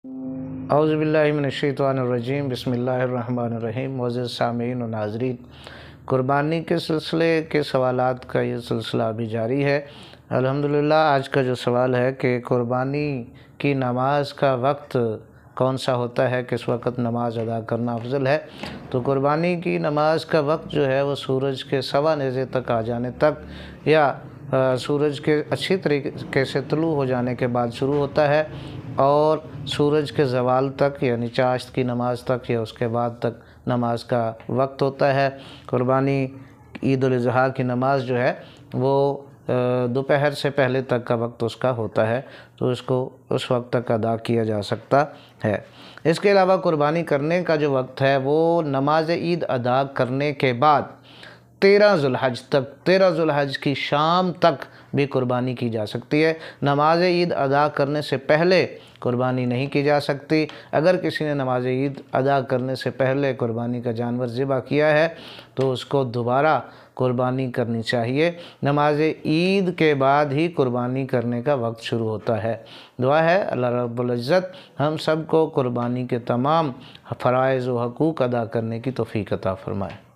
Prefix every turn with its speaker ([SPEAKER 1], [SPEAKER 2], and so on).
[SPEAKER 1] اعوذ باللہ من الشیطان الرجیم، بسم اللہ الرحمن الرحیم۔ معزز سامعین و ناظرین، قربانی کے سلسلے کے سوالات کا یہ سلسلہ ابھی جاری ہے۔ الحمدللہ آج کا جو سوال ہے کہ قربانی کی نماز کا وقت کون سا ہوتا ہے، کس وقت نماز ادا کرنا افضل ہے؟ تو قربانی کی نماز کا وقت جو ہے وہ سورج کے سوا نیزے تک آ جانے تک یا سورج کے اچھی طریقے سے طلوع ہو جانے کے بعد شروع ہوتا ہے اور سورج کے زوال تک یعنی چاشت کی نماز تک یا اس کے بعد تک نماز کا وقت ہوتا ہے۔ قربانی عید الاضحیٰ کی نماز جو ہے وہ دوپہر سے پہلے تک کا وقت اس کا ہوتا ہے، تو اس کو اس وقت تک ادا کیا جا سکتا ہے۔ اس کے علاوہ قربانی کرنے کا جو وقت ہے وہ نماز عید ادا کرنے کے بعد 13 ذو الحج کی شام تک بھی قربانی کی جا سکتی ہے۔ نماز عید ادا کرنے سے پہلے قربانی نہیں کی جا سکتی۔ اگر کسی نے نماز عید ادا کرنے سے پہلے قربانی کا جانور ذبح کیا ہے تو اس کو دوبارہ قربانی کرنی چاہیے۔ نماز عید کے بعد ہی قربانی کرنے کا وقت شروع ہوتا ہے۔ دعا ہے اللہ رب العزت ہم سب کو قربانی کے تمام فرائض و حقوق ادا کرنے کی توفیق عطا فرمائے۔